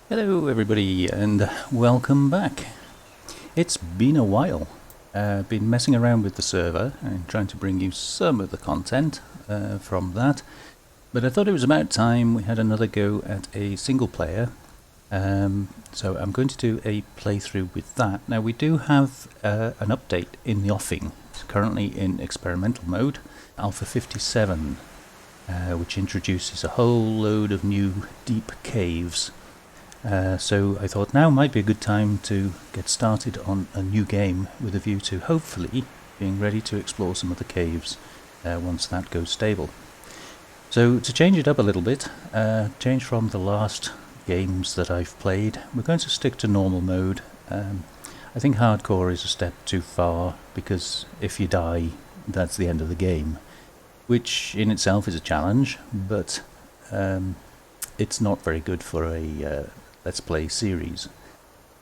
Hello everybody and welcome back. It's been a while. Been messing around with the server and trying to bring you some of the content from that, but I thought it was about time we had another go at a single player, so I'm going to do a playthrough with that. Now we do have an update in the offing. It's currently in experimental mode, Alpha 57, which introduces a whole load of new deep caves. So I thought now might be a good time to get started on a new game with a view to hopefully being ready to explore some of the caves once that goes stable. So to change it up a little bit, change from the last games that I've played, we're going to stick to normal mode. I think hardcore is a step too far because if you die, that's the end of the game, which in itself is a challenge, but it's not very good for a Let's Play series.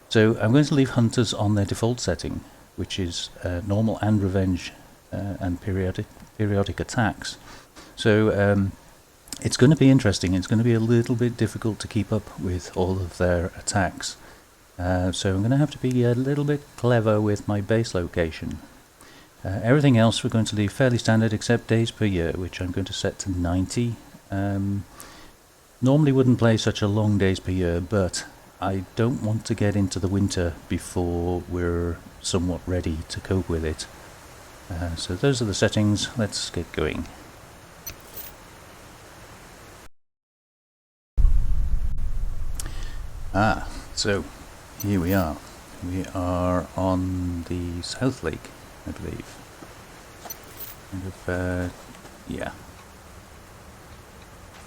So I'm going to leave hunters on their default setting, which is normal and revenge and periodic attacks. So it's going to be interesting. It's going to be a little bit difficult to keep up with all of their attacks. So I'm going to have to be a little bit clever with my base location. Everything else we're going to leave fairly standard except days per year, which I'm going to set to 90. Normally wouldn't play such a long days per year, but I don't want to get into the winter before we're somewhat ready to cope with it. So those are the settings. Let's get going. So here we are. We are on the South Lake, I believe. Yeah.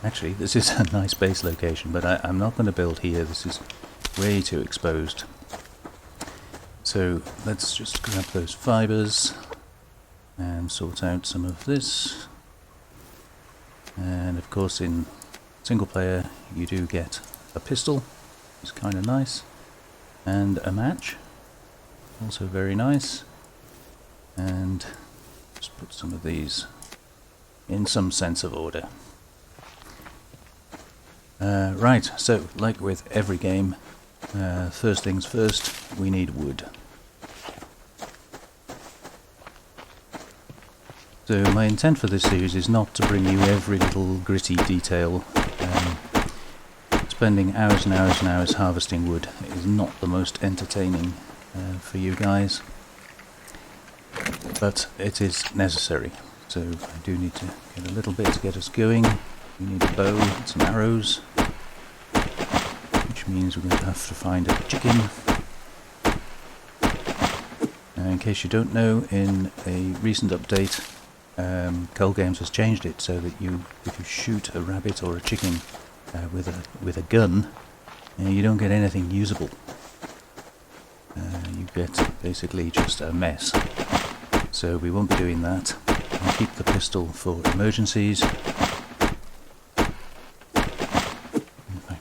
Actually, this is a nice base location, but I'm not going to build here. This is way too exposed. So let's just grab those fibers and sort out some of this. And of course in single player you do get a pistol, it's kind of nice, and a match, also very nice. And just put some of these in some sense of order. Right, so like with every game, first things first, we need wood. So my intent for this series is not to bring you every little gritty detail. Spending hours and hours and hours harvesting wood is not the most entertaining for you guys, but it is necessary. So I do need to get a little bit to get us going. We need a bow and some arrows, which means we're going to have to find a chicken. In case you don't know, in a recent update, Cold Games has changed it so that if you shoot a rabbit or a chicken with a gun, you don't get anything usable. You get basically just a mess. So we won't be doing that. I'll keep the pistol for emergencies.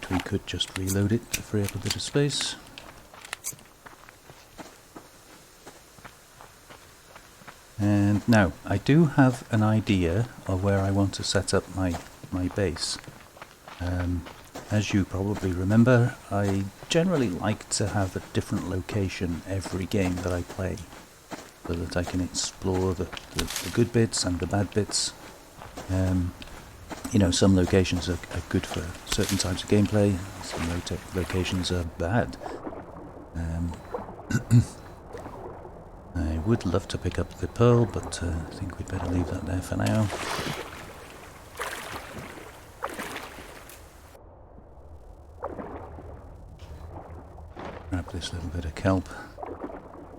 We could just reload it to free up a bit of space. And now, I do have an idea of where I want to set up my base. As you probably remember, I generally like to have a different location every game that I play, so that I can explore the good bits and the bad bits. You know, some locations are good for certain types of gameplay, some locations are bad. I would love to pick up the pearl, but I think we'd better leave that there for now. Grab this little bit of kelp.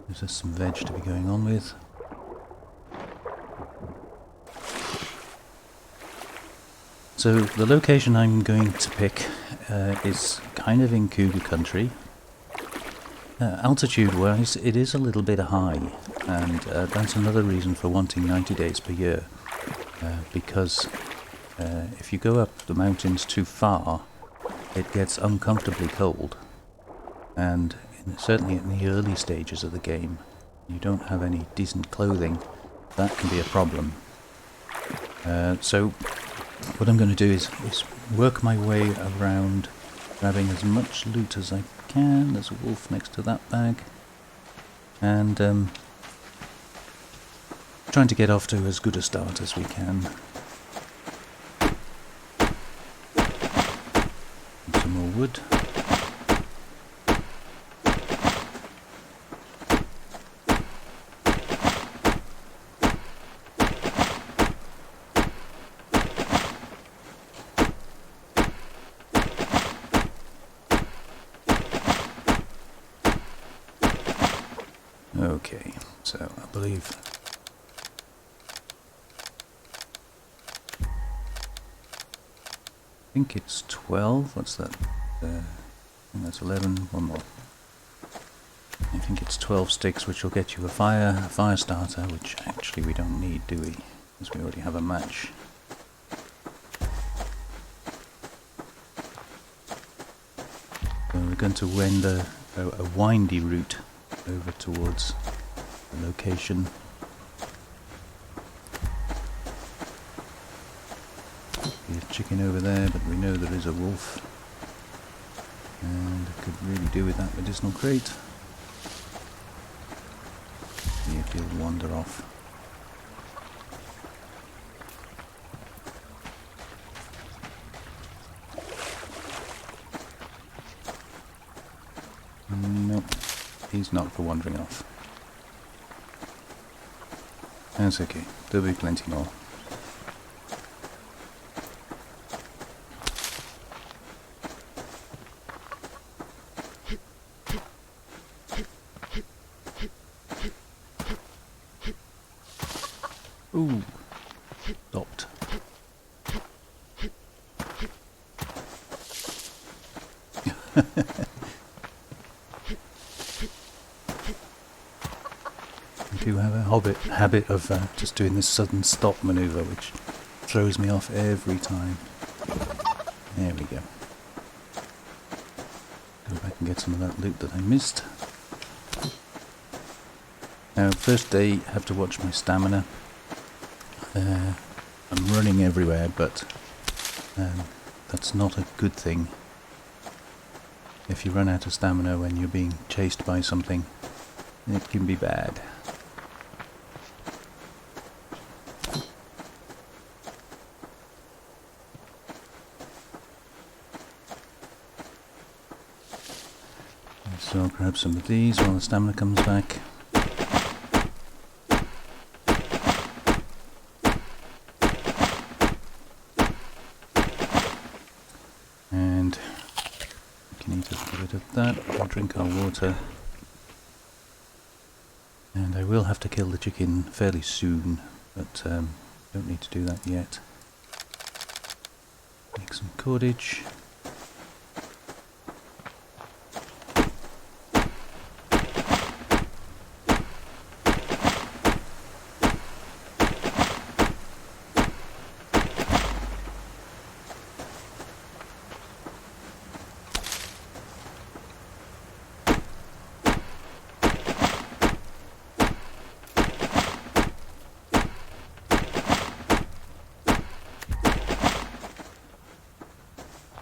Gives us some veg to be going on with. So the location I'm going to pick is kind of in Cougar country. Altitude-wise, it is a little bit high, and that's another reason for wanting 90 days per year. Because if you go up the mountains too far, it gets uncomfortably cold. And certainly in the early stages of the game, you don't have any decent clothing, that can be a problem. So what I'm going to do is work my way around grabbing as much loot as I can. There's a wolf next to that bag. And trying to get off to as good a start as we can. And some more wood. Okay, so I believe I think it's 12. What's that? I think that's 11. One more. I think it's 12 sticks, which will get you a fire starter, which actually we don't need, do we? Because we already have a match. So we're going to wend a windy route over towards the location. There's a chicken over there, but we know there is a wolf. And I could really do with that medicinal crate. See if he'll wander off. Nope. He's not for wandering off. That's okay. There'll be plenty more. Ooh. Stopped. I do have a habit of just doing this sudden stop maneuver, which throws me off every time. There we go. Go back and get some of that loot that I missed. Now, first day, have to watch my stamina. I'm running everywhere, but that's not a good thing. If you run out of stamina when you're being chased by something, it can be bad. So I'll grab some of these while the stamina comes back. And we can eat a little bit of that. We'll drink our water. And I will have to kill the chicken fairly soon, but don't need to do that yet. Make some cordage.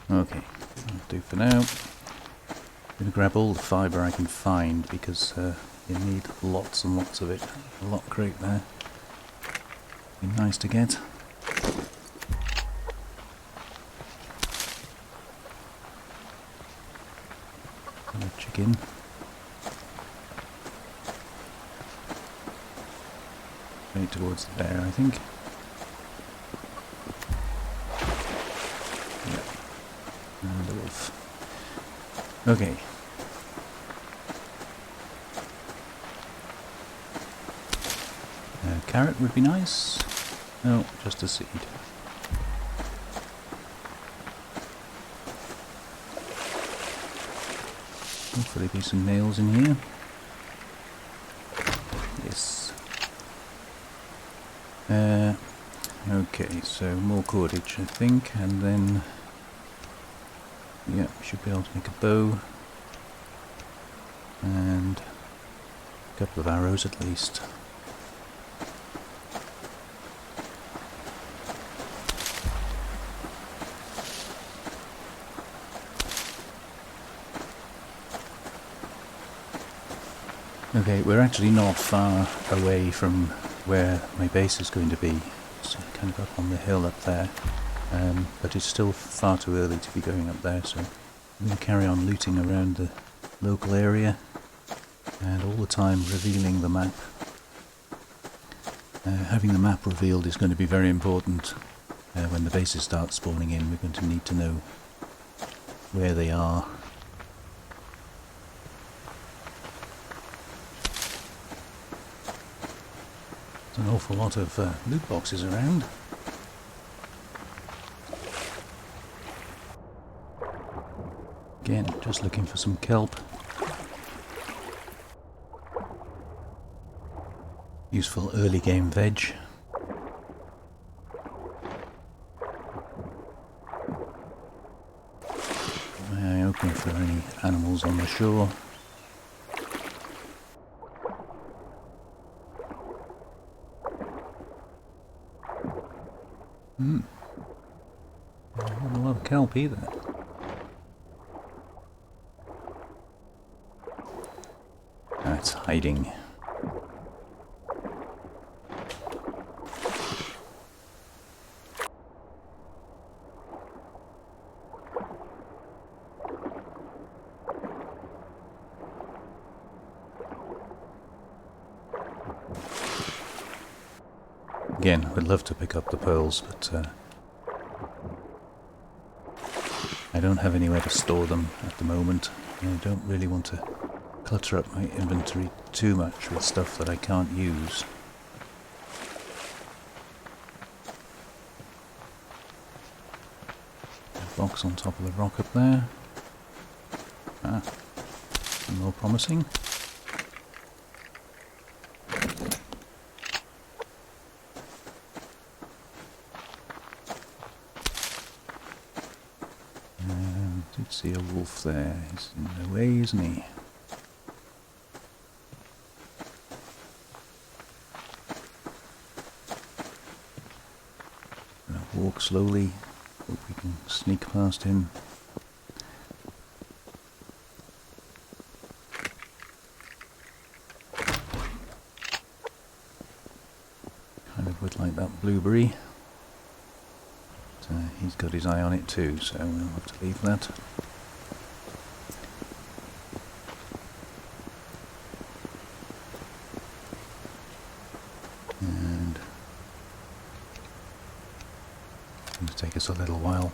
Okay, that'll do for now. I'm going to grab all the fibre I can find because you need lots and lots of it. A lot crate there. Be nice to get. Another chicken. Right towards the bear, I think. And the wolf. Okay. A carrot would be nice. No, just a seed. Hopefully be some nails in here. Yes. Okay, so more cordage I think, and then yeah, should be able to make a bow and a couple of arrows at least. Okay, we're actually not far away from where my base is going to be. It's kind of up on the hill up there, but it's still far too early to be going up there, so I'm going to carry on looting around the local area and all the time revealing the map. Having the map revealed is going to be very important. When the bases start spawning in, we're going to need to know where they are. There's an awful lot of loot boxes around. Again, just looking for some kelp. Useful early game veg. Eye open for any animals on the shore. Not a lot of kelp either. That's hiding. Again, I'd love to pick up the pearls, but I don't have anywhere to store them at the moment. I don't really want to clutter up my inventory too much with stuff that I can't use. A box on top of the rock up there. Ah, more promising. Did see a wolf there. He's in the way, isn't he? Gonna walk slowly. Hope we can sneak past him. Kind of would like that blueberry. He's got his eye on it too, so we'll have to leave that. And it's going to take us a little while.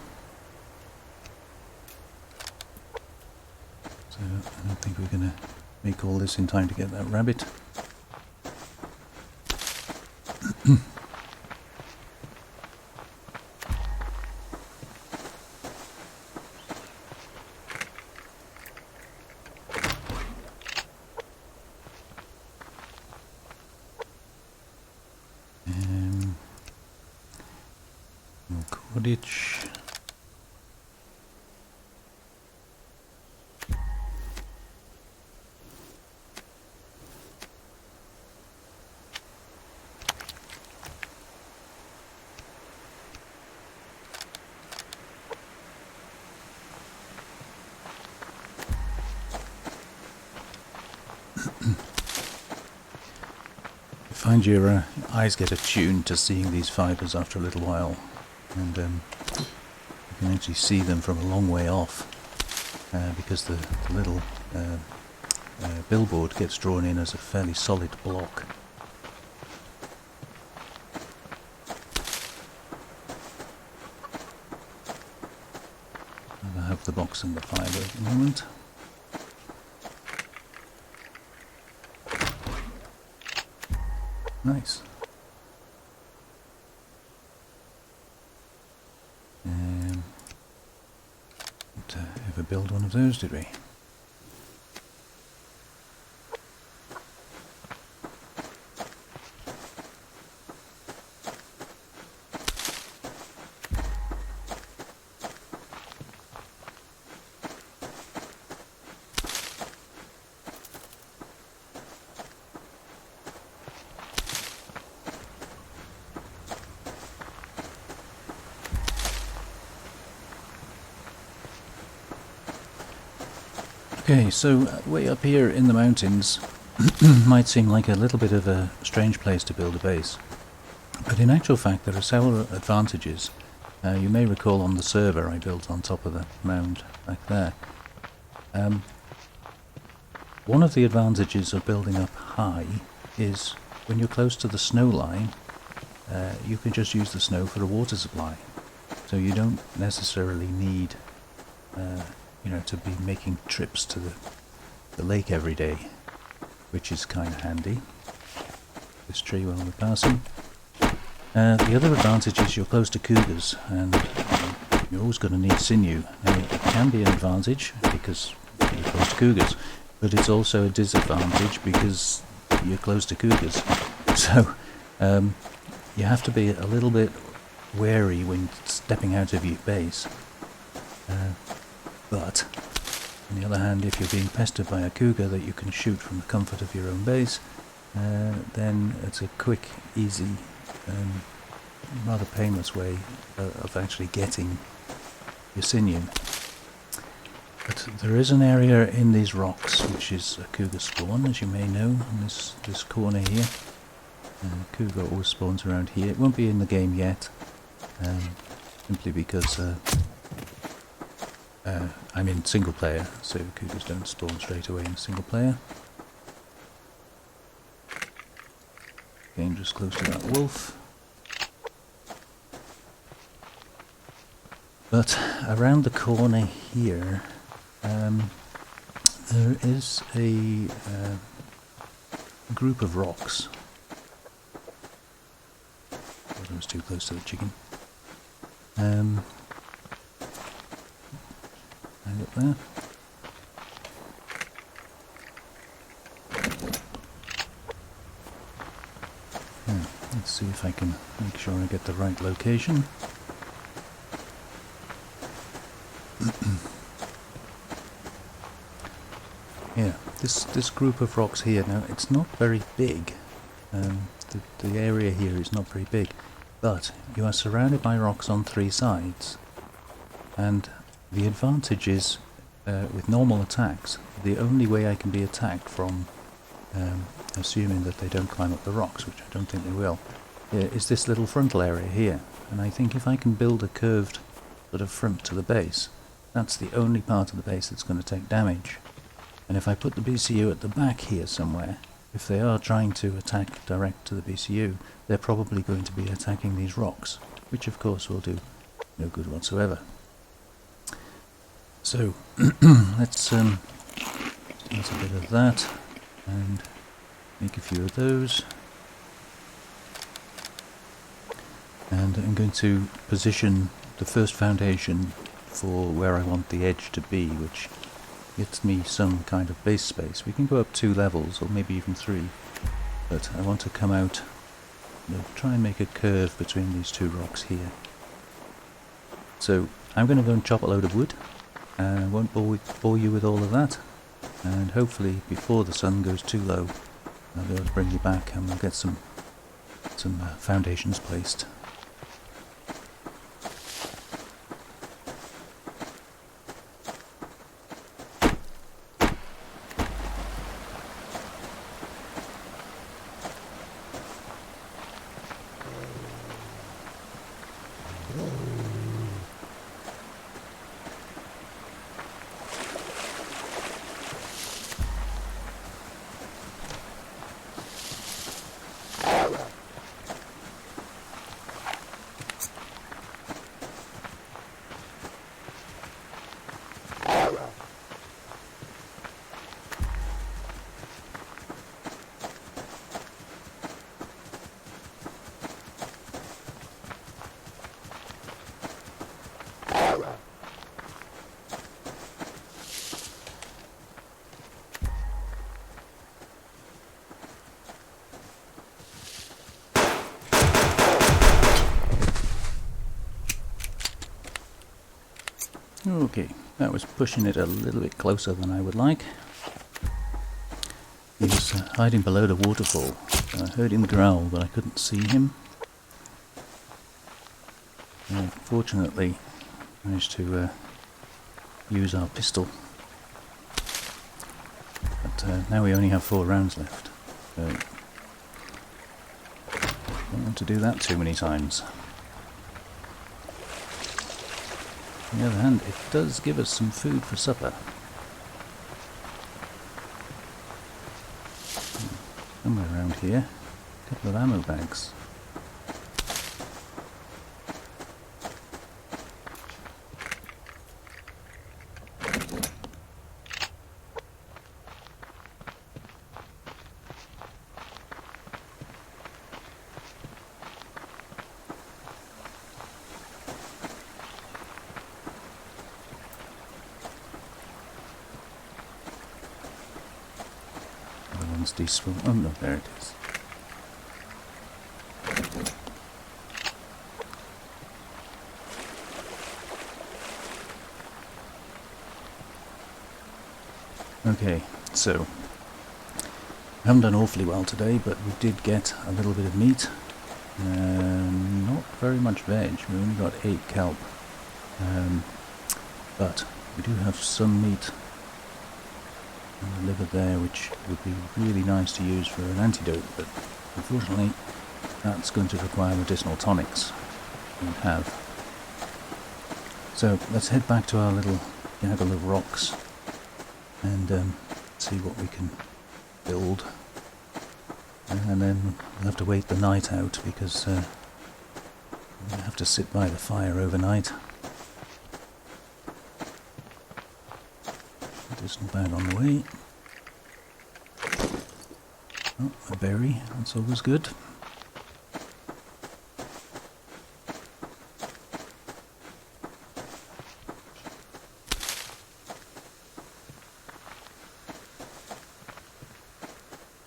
So I don't think we're going to make all this in time to get that rabbit. Cottage. You find your eyes get attuned to seeing these fibres after a little while, and you can actually see them from a long way off because the little billboard gets drawn in as a fairly solid block. I have the box and the fibre at the moment. Nice. Didn't ever build one of those, did we? Okay, so way up here in the mountains, might seem like a little bit of a strange place to build a base, but in actual fact there are several advantages. You may recall on the server I built on top of the mound back there. One of the advantages of building up high is when you're close to the snow line, you can just use the snow for a water supply. So you don't necessarily need to be making trips to the lake every day, which is kind of handy. This tree while we're passing. The other advantage is you're close to cougars, and you're always going to need sinew. Now, it can be an advantage because you're close to cougars, but it's also a disadvantage because you're close to cougars. So you have to be a little bit wary when stepping out of your base. But on the other hand, if you're being pestered by a cougar that you can shoot from the comfort of your own base, then it's a quick, easy, rather painless way of actually getting your sinew. But there is an area in these rocks which is a cougar spawn, as you may know, in this corner here. Cougar always spawns around here. It won't be in the game yet, simply because I'm in single player, so cougars don't spawn straight away in single player. Again, just close to that wolf. But around the corner here, there is a group of rocks. I was too close to the chicken. Hang up there. Let's see if I can make sure I get the right location. Yeah, this group of rocks here, now it's not very big. The area here is not very big, but you are surrounded by rocks on three sides, and the advantage is with normal attacks, the only way I can be attacked from, assuming that they don't climb up the rocks, which I don't think they will, is this little frontal area here. And I think if I can build a curved sort of front to the base, that's the only part of the base that's going to take damage. And if I put the BCU at the back here somewhere, if they are trying to attack direct to the BCU, they're probably going to be attacking these rocks, which of course will do no good whatsoever. So let's get a bit of that and make a few of those. And I'm going to position the first foundation for where I want the edge to be, which gets me some kind of base space. We can go up 2 levels, or maybe even 3, but I want to come out, try and make a curve between these 2 rocks here. So I'm going to go and chop a load of wood. I won't bore you with all of that, and hopefully before the sun goes too low I'll be able to bring you back and we'll get some foundations placed. Okay, that was pushing it a little bit closer than I would like. He was hiding below the waterfall. I heard him growl, but I couldn't see him. Fortunately, managed to use our pistol. But but now we only have 4 rounds left. So don't want to do that too many times. On the other hand, it does give us some food for supper. Somewhere around here, a couple of ammo bags. Oh no, there it is. Okay, so I haven't done awfully well today, but we did get a little bit of meat. Not very much veg. We only got 8 kelp, but we do have some meat. And the liver there, which would be really nice to use for an antidote, but unfortunately that's going to require medicinal tonics we don't have. So let's head back to our little gaggle of rocks and see what we can build, and then we'll have to wait the night out because we'll have to sit by the fire overnight. Medicinal bag on the way. Oh, a berry, that's always good.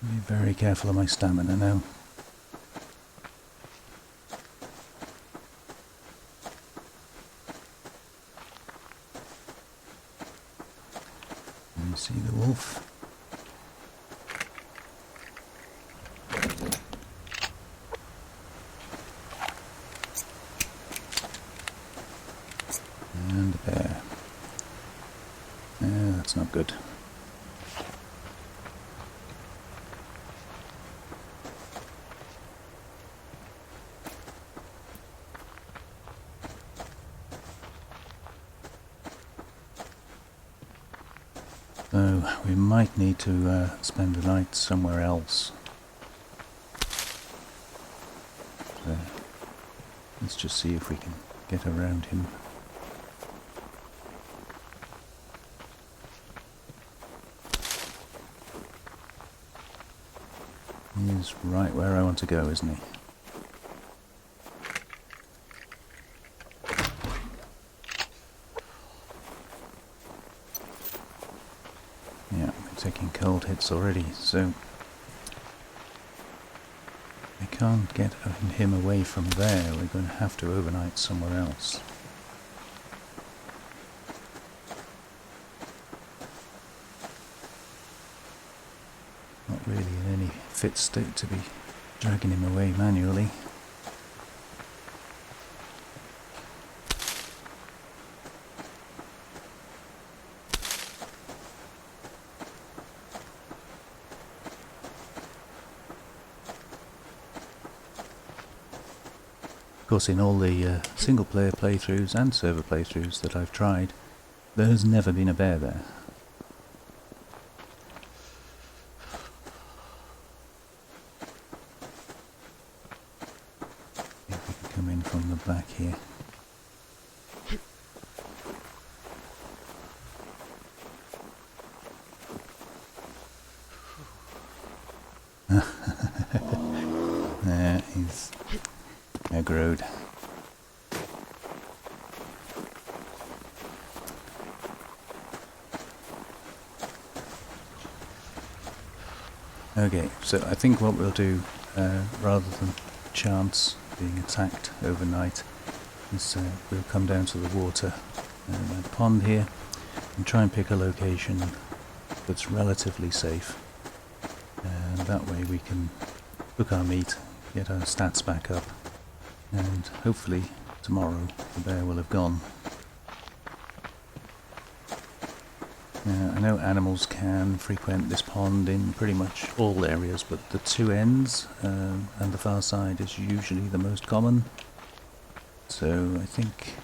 Be very careful of my stamina now. You see the wolf. And a bear. Yeah, that's not good. So we might need to spend the night somewhere else. So let's just see if we can get around him. He's right where I want to go, isn't he? Yeah, we're taking cold hits already, so I can't get him away from there. We're going to have to overnight somewhere else. Not really in any fit state to be dragging him away manually. Of course, in all the single-player playthroughs and server playthroughs that I've tried, there has never been a bear there. If we can come in from the back here. There, he's aggroed. Okay, so I think what we'll do, rather than chance being attacked overnight, is we'll come down to the water, the pond here, and try and pick a location that's relatively safe. And that way we can cook our meat, get our stats back up, and hopefully tomorrow the bear will have gone. I know animals can frequent this pond in pretty much all areas, but the two ends and the far side is usually the most common. So I think,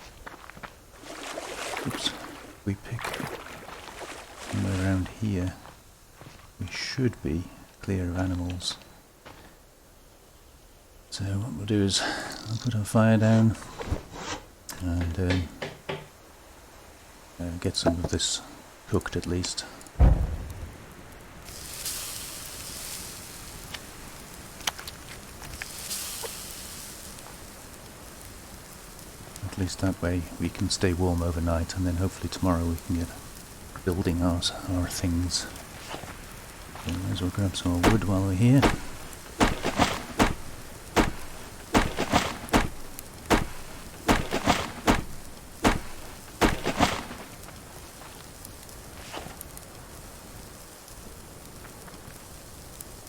oops, if we pick somewhere around here, we should be clear of animals. So what we'll do is I'll put our fire down and get some of this cooked at least. At least that way we can stay warm overnight, and then hopefully tomorrow we can get building our things. So might as well grab some more wood while we're here.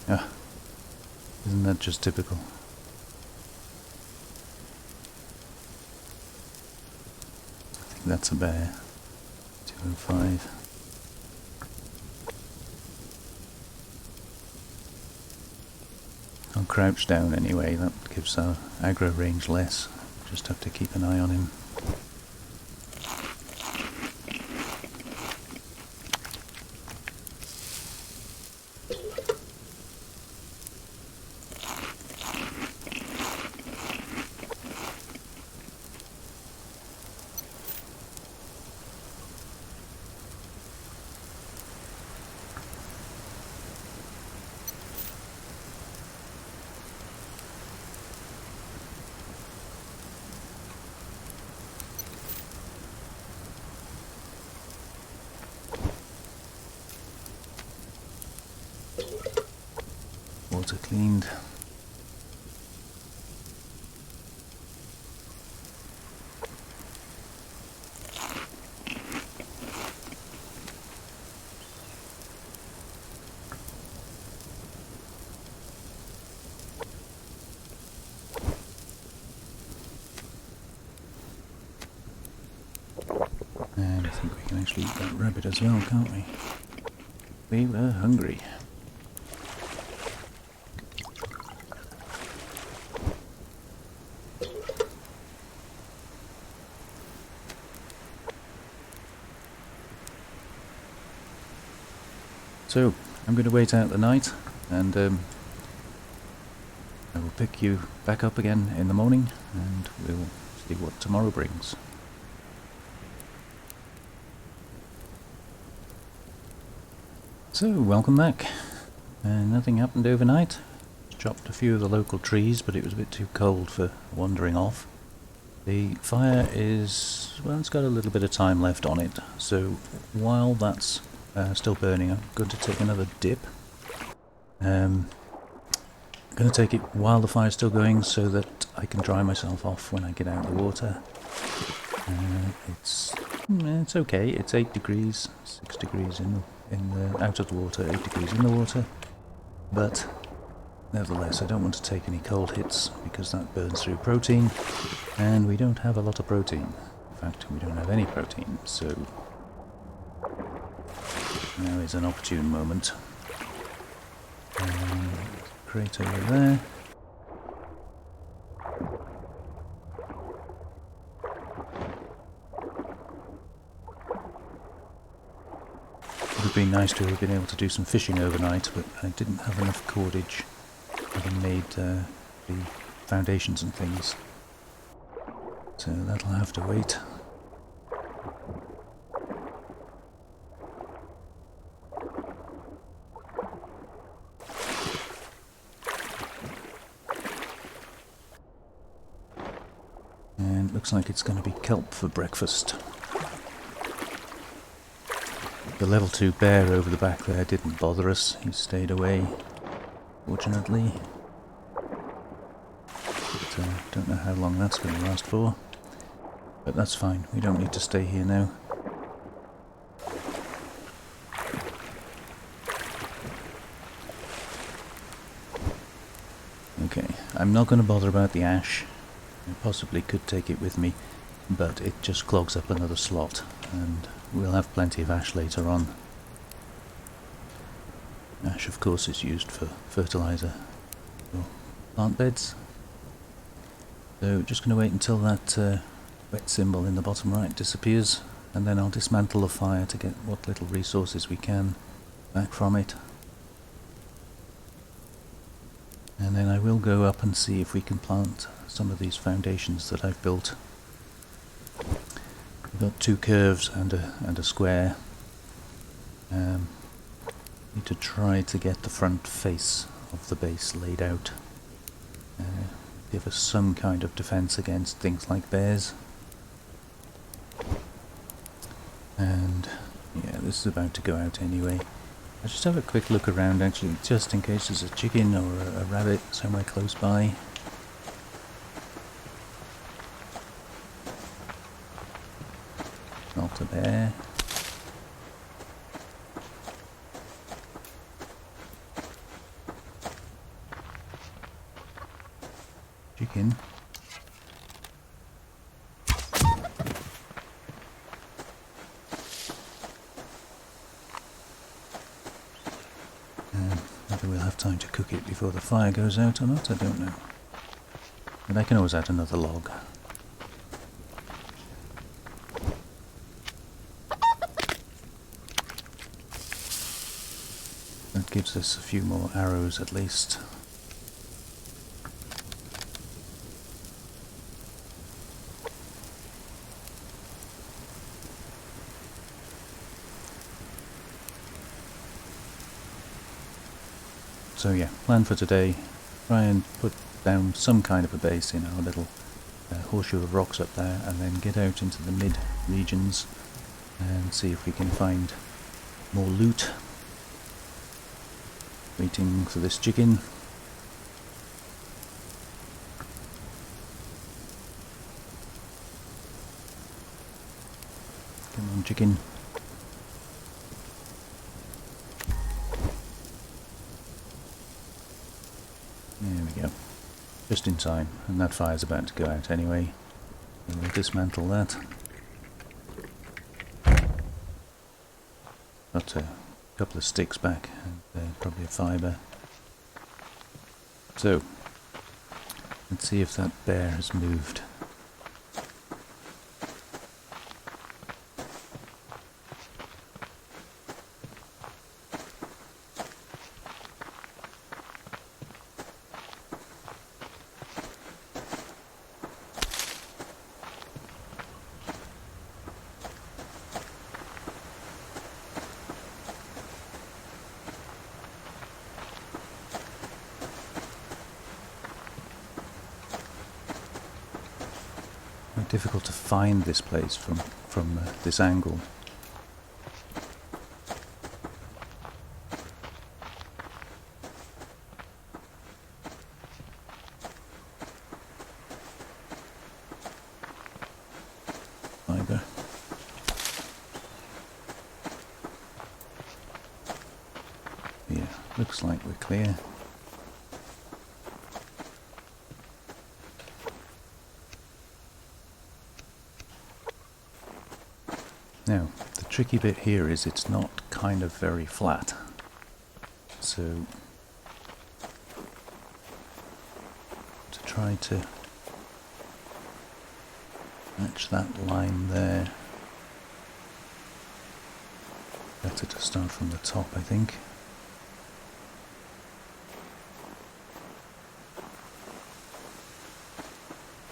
Ah, isn't that just typical? I think that's a bear. 205. I'll crouch down anyway, that gives our aggro range less. Just have to keep an eye on him. Water cleaned. And I think we can actually eat that rabbit as well, can't we? We were hungry. So, I'm going to wait out the night, and I will pick you back up again in the morning, and we'll see what tomorrow brings. So, welcome back. Nothing happened overnight. Chopped a few of the local trees, but it was a bit too cold for wandering off. The fire is, well, it's got a little bit of time left on it, so while that's still burning, I'm going to take another dip. I'm going to take it while the fire's still going so that I can dry myself off when I get out of the water. It's okay, it's 8 degrees, 6 degrees out of the water, 8 degrees in the water, but nevertheless I don't want to take any cold hits because that burns through protein, and we don't have a lot of protein. In fact, we don't have any protein, so now is an opportune moment. Crate over there. It would have been nice to have been able to do some fishing overnight, but I didn't have enough cordage, having made the foundations and things. So that'll have to wait. And looks like it's going to be kelp for breakfast. The level 2 bear over the back there didn't bother us, he stayed away, fortunately. But don't know how long that's going to last for. But that's fine, we don't need to stay here now. Okay, I'm not going to bother about the ash. I possibly could take it with me, but it just clogs up another slot, and we'll have plenty of ash later on. Ash, of course, is used for fertiliser for plant beds. So just going to wait until that wet symbol in the bottom right disappears, and then I'll dismantle the fire to get what little resources we can back from it. And then I will go up and see if we can plant some of these foundations that I've built. I've got two curves and a square. Need to try to get the front face of the base laid out. Give us some kind of defence against things like bears. And yeah, this is about to go out anyway. I'll just have a quick look around actually, just in case there's a chicken or a rabbit somewhere close by. Not a bear. Chicken. Whether we'll have time to cook it before the fire goes out or not, I don't know. But I can always add another log. That gives us a few more arrows at least. So yeah, plan for today, try and put down some kind of a base in our little horseshoe of rocks up there, and then get out into the mid regions and see if we can find more loot. Waiting for this chicken. Come on, chicken. There we go. Just in time, and that fire's about to go out anyway. We'll dismantle that. Got a couple of sticks back, and probably a fibre. So, let's see if that bear has moved. Difficult to find this place from this angle. Fiber. Yeah, looks like we're clear. Now, the tricky bit here is it's not kind of very flat, so to try to match that line there, better to start from the top, I think.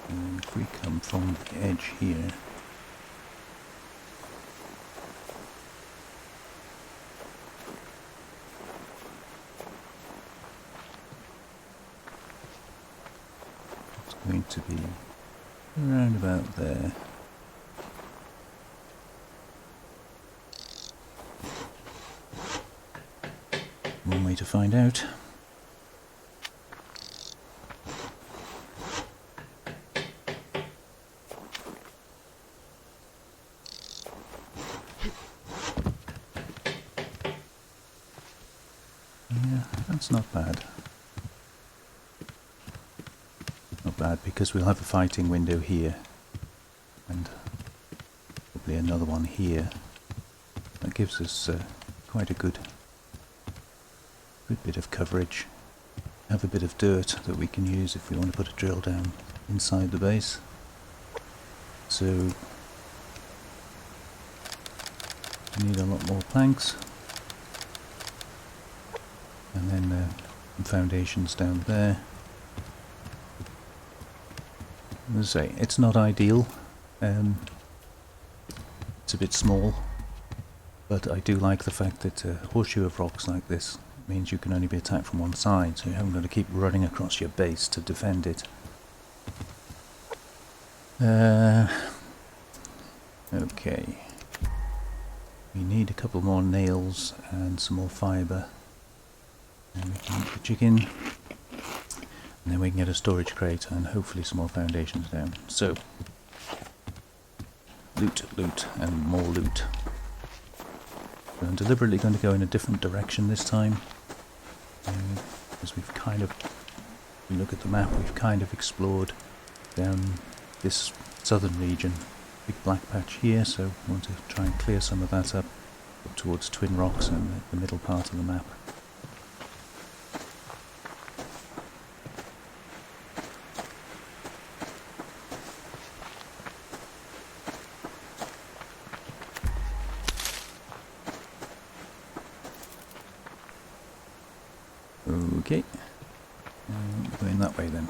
And if we come from the edge here, going to be around about there. One way to find out. Yeah, that's not bad. Not bad, because we'll have a fighting window here and probably another one here. gives us quite a good bit of coverage. Have a bit of dirt that we can use if we want to put a drill down inside the base. So we need a lot more planks, and then some foundations down there. As I say, it's not ideal. It's a bit small, but I do like the fact that a horseshoe of rocks like this means you can only be attacked from one side, so you haven't got to keep running across your base to defend it. Okay. We need a couple more nails and some more fibre. And we can eat the chicken. And then we can get a storage crate and hopefully some more foundations down. So, loot, loot, and more loot. So I'm deliberately going to go in a different direction this time. Because we've kind of, if you look at the map, we've kind of explored down this southern region. Big black patch here, so we want to try and clear some of that up towards Twin Rocks and the middle part of the map. Okay, going that way then.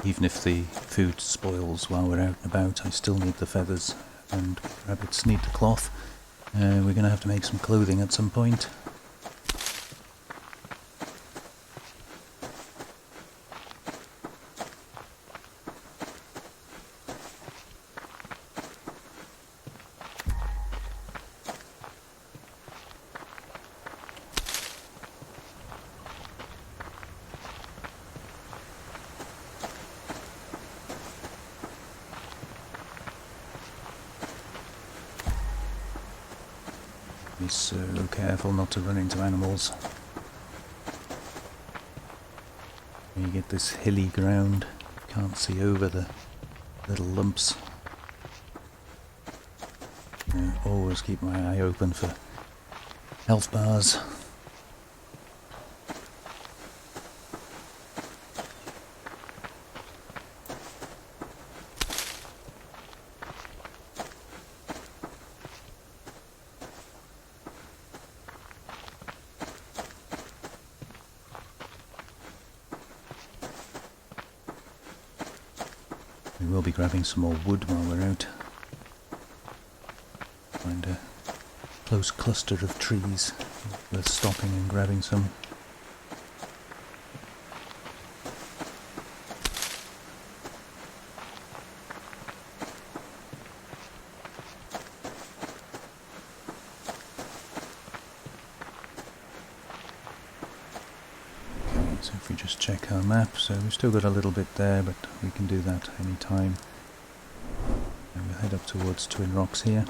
Even if the food spoils while we're out and about, I still need the feathers, and rabbits need the cloth. We're going to have to make some clothing at some point. Be so careful not to run into animals. You get this hilly ground, you can't see over the little lumps. Always keep my eye open for health bars. We will be grabbing some more wood while we're out. Find a close cluster of trees worth stopping and grabbing some. So if we just check our map, so we've still got a little bit there, but we can do that any time. And we'll head up towards Twin Rocks here.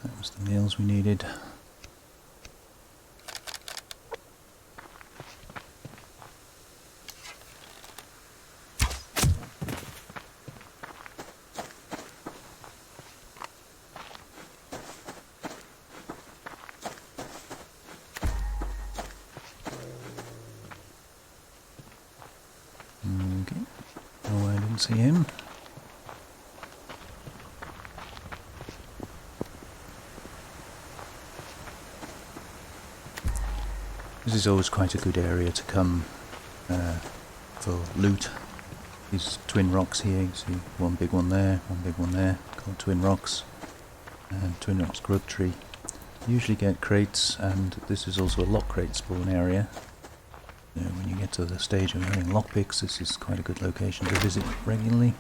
That was the nails we needed. Okay. Oh, I didn't see him. This is always quite a good area to come for loot. These Twin Rocks here, you see one big one there, called Twin Rocks, and Twin Rocks Grub Tree. You usually get crates, and this is also a lock crate spawn area. When you get to the stage of having lockpicks, this is quite a good location to visit regularly.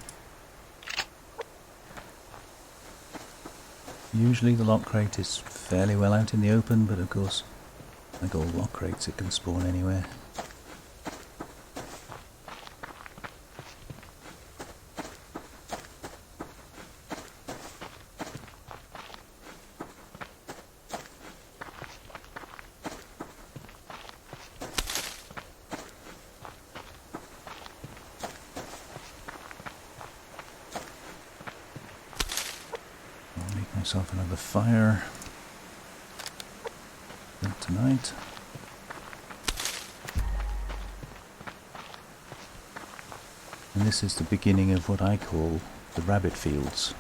Usually the lock crate is fairly well out in the open, but of course, like all lock crates, it can spawn anywhere. Myself another fire for tonight. And this is the beginning of what I call the rabbit fields.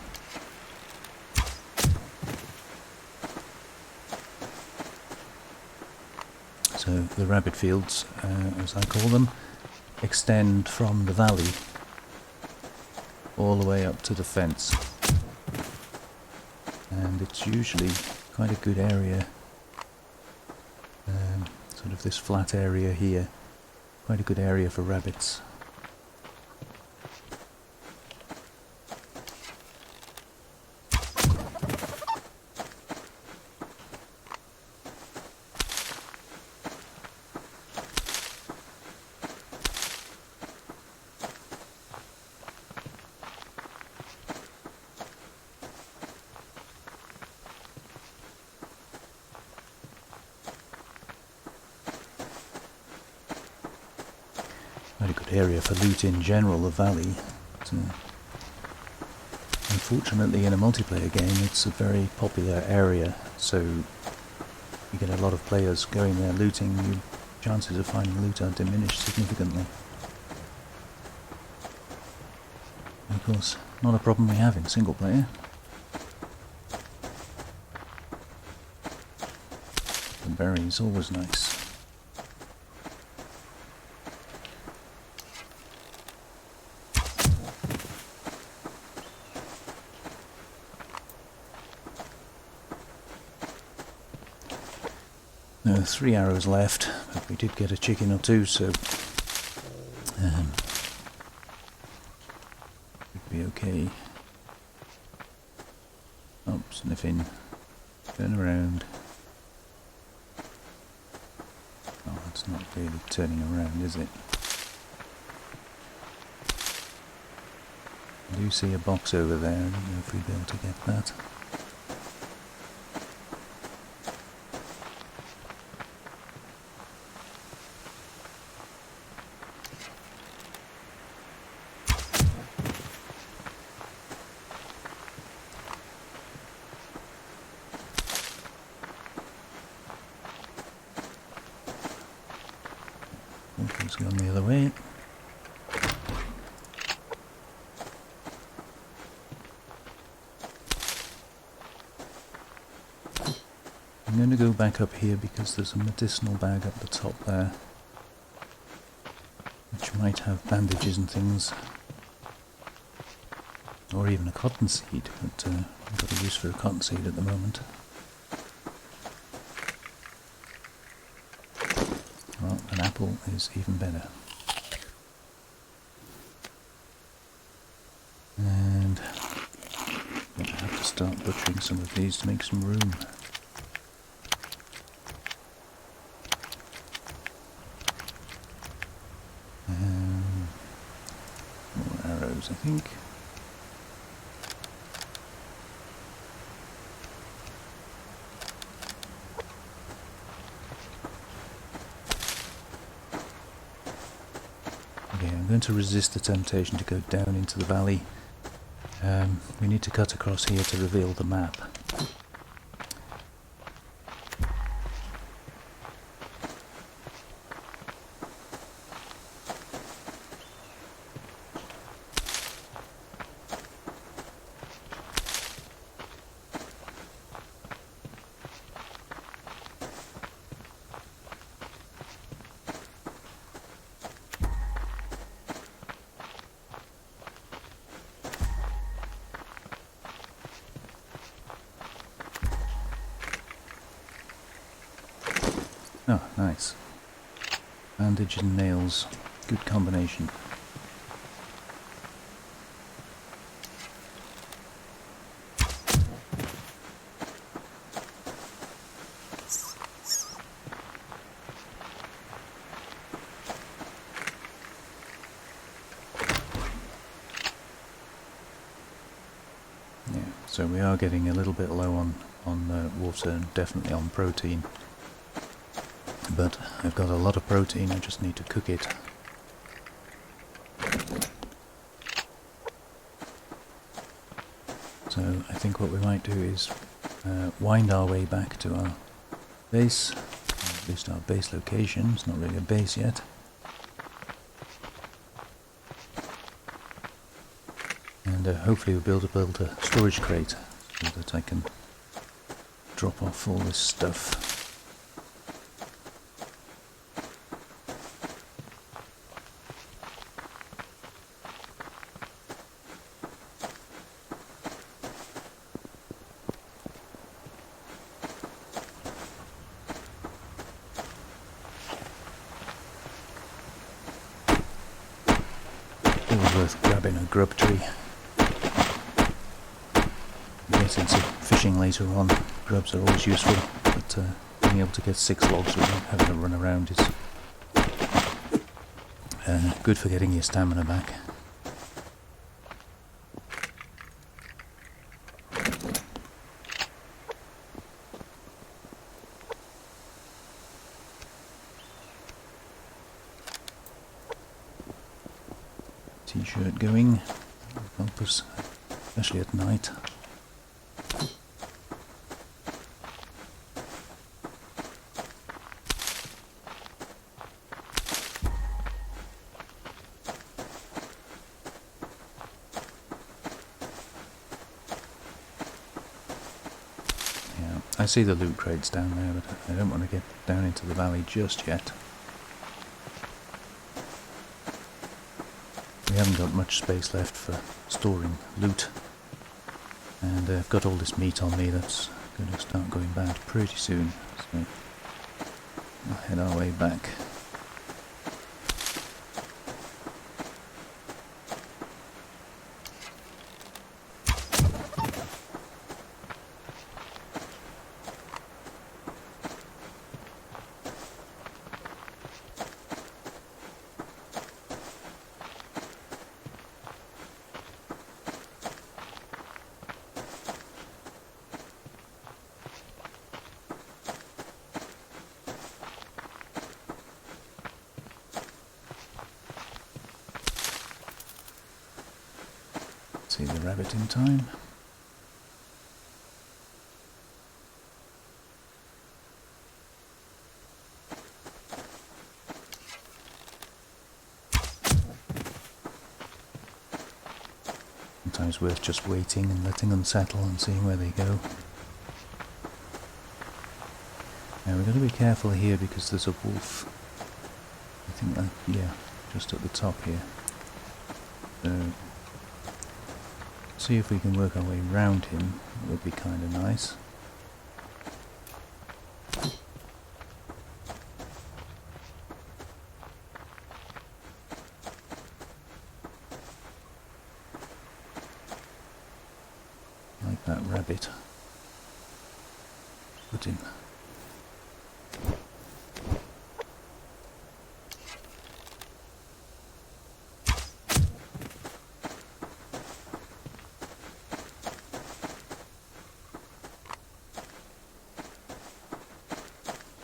So the rabbit fields, as I call them, extend from the valley all the way up to the fence. And it's usually quite a good area, sort of this flat area here, quite a good area for rabbits. Quite a good area for loot in general, the valley. Unfortunately, in a multiplayer game, it's a very popular area, so you get a lot of players going there looting. Your chances of finding loot are diminished significantly. And of course, not a problem we have in single player. The berries, always nice. No, 3 arrows left, but we did get a chicken or two, so should be okay. Oh, sniffing. Turn around. Oh, it's not really turning around, is it? I do see a box over there. I don't know if we'll be able to get that. It's gone the other way. I'm going to go back up here because there's a medicinal bag up the top there, which might have bandages and things, or even a cotton seed, but I've got a use for a cotton seed at the moment. Well, an apple is even better. And I'm going to have to start butchering some of these to make some room. More arrows, I think. Okay, I'm going to resist the temptation to go down into the valley. We need to cut across here to reveal the map. Oh, nice. Bandage and nails. Good combination. Yeah, so we are getting a little bit low on water and definitely on protein. But I've got a lot of protein, I just need to cook it. So I think what we might do is wind our way back to our base, at least our base location. It's not really a base yet. And hopefully we'll be able to build a storage crate so that I can drop off all this stuff. Always worth grabbing a grub tree. Get into fishing later on. Grubs are always useful, but being able to get 6 logs without having to run around is good for getting your stamina back. T-shirt going, help us, especially at night. Yeah, I see the loot crates down there, but I don't want to get down into the valley just yet. We haven't got much space left for storing loot, and I've got all this meat on me that's going to start going bad pretty soon, so we'll head our way back. See the rabbit in time. Sometimes worth just waiting and letting them settle and seeing where they go. Now we've got to be careful here because there's a wolf. I think that, yeah, just at the top here. So see if we can work our way around him. It would be kind of nice. Like that rabbit. Put him.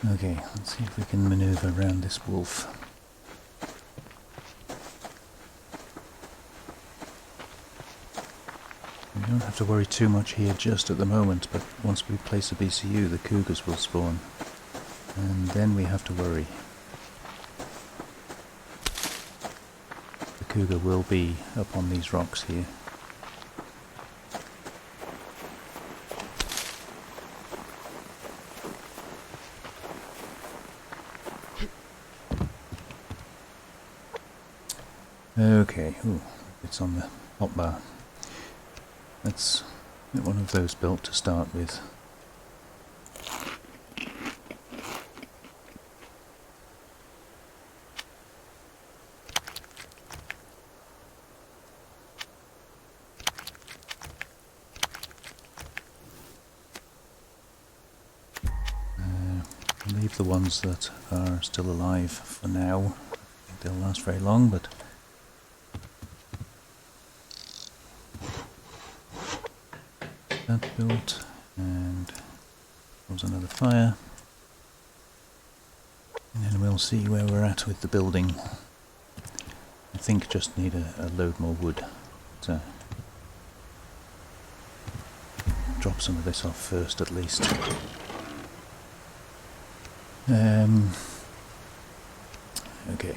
Okay, let's see if we can maneuver around this wolf. We don't have to worry too much here just at the moment, but once we place a BCU, the cougars will spawn. And then we have to worry. The cougar will be up on these rocks here. Okay, ooh, it's on the hotbar. Let's get one of those built to start with. Leave the ones that are still alive for now. I don't think they'll last very long, but that built, and there's another fire. And then we'll see where we're at with the building. I think just need a load more wood to drop some of this off first at least. Okay,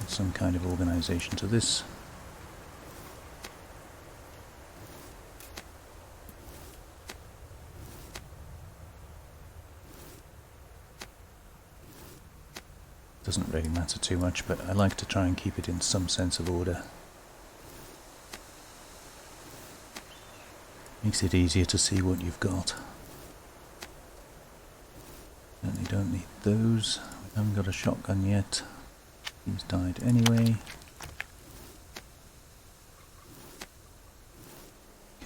some kind of organisation to this. Doesn't really matter too much, but I like to try and keep it in some sense of order. Makes it easier to see what you've got. Certainly don't need those. We haven't got a shotgun yet. He's died anyway.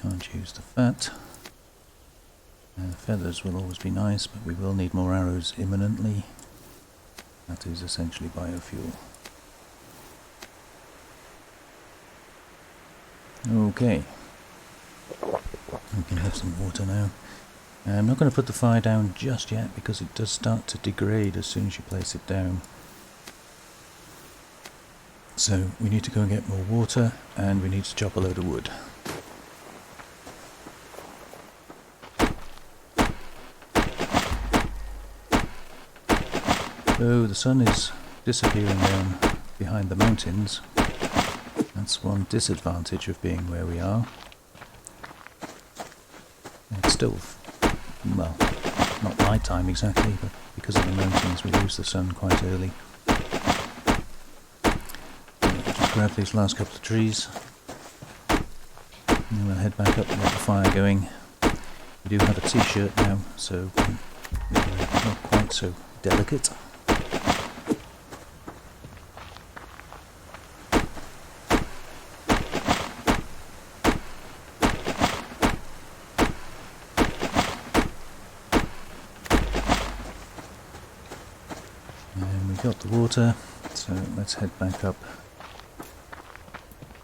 Can't use the fat. Feathers will always be nice, but we will need more arrows imminently. That is essentially biofuel. Okay. We can have some water now. I'm not going to put the fire down just yet because it does start to degrade as soon as you place it down. So we need to go and get more water, and we need to chop a load of wood. So the sun is disappearing down behind the mountains. That's one disadvantage of being where we are. It's still, well, not night time exactly, but because of the mountains we lose the sun quite early. Just grab these last couple of trees, and then we'll head back up and get the fire going. We do have a t-shirt now, so we're not quite so delicate. Got the water, so let's head back up.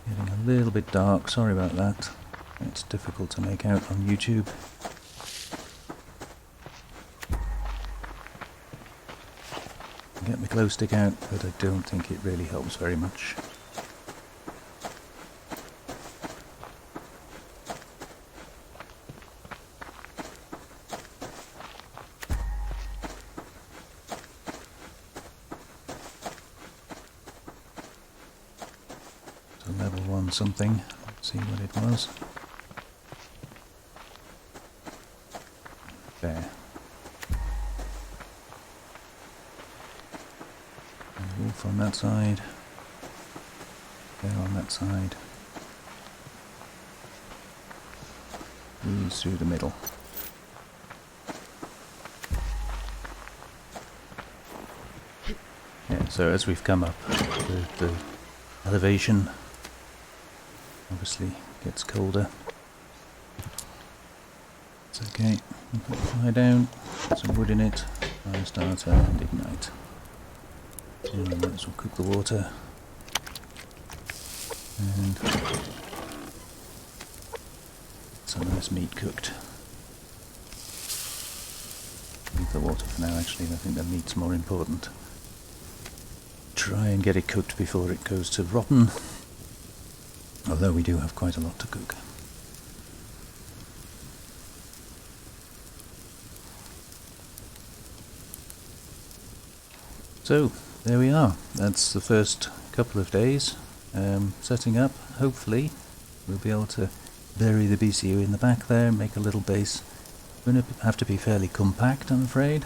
Getting a little bit dark, sorry about that. It's difficult to make out on YouTube. Get my glow stick out, but I don't think it really helps very much. Level 1 something. Let's see what it was. There. And the wolf on that side. Bear on that side. These through the middle. Yeah, so as we've come up, the elevation obviously gets colder. It's okay. We'll put the fire down, put some wood in it, fire starter and ignite. And might as well cook the water. And some nice meat cooked. Leave the water for now actually, I think the meat's more important. Try and get it cooked before it goes to rotten. Although we do have quite a lot to cook. So, there we are. That's the first couple of days. Setting up, hopefully, we'll be able to bury the BCU in the back there, make a little base. We're going to have to be fairly compact, I'm afraid.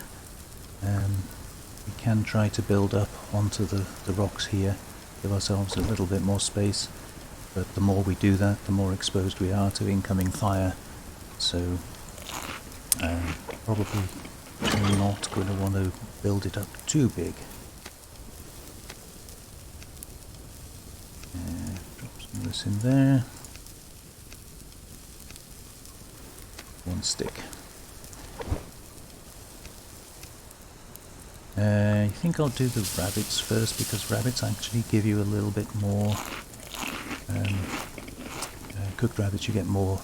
We can try to build up onto the rocks here, give ourselves a little bit more space. But the more we do that, the more exposed we are to incoming fire. So, probably not going to want to build it up too big. Drop some of this in there. One stick. I think I'll do the rabbits first, because rabbits actually give you a little bit more. Cooked rabbits, you get more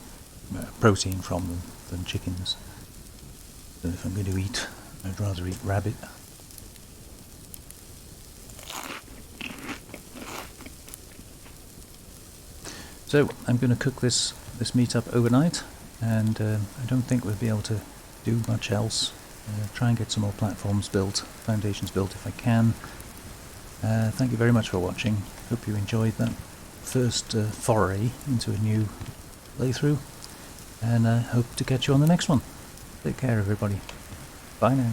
protein from them than chickens. So if I'm going to eat, I'd rather eat rabbit. So I'm going to cook this meat up overnight, and I don't think we'll be able to do much else. Try and get some more platforms built, foundations built if I can. Thank you very much for watching. Hope you enjoyed that first foray into a new playthrough, and hope to catch you on the next one. Take care everybody. Bye now.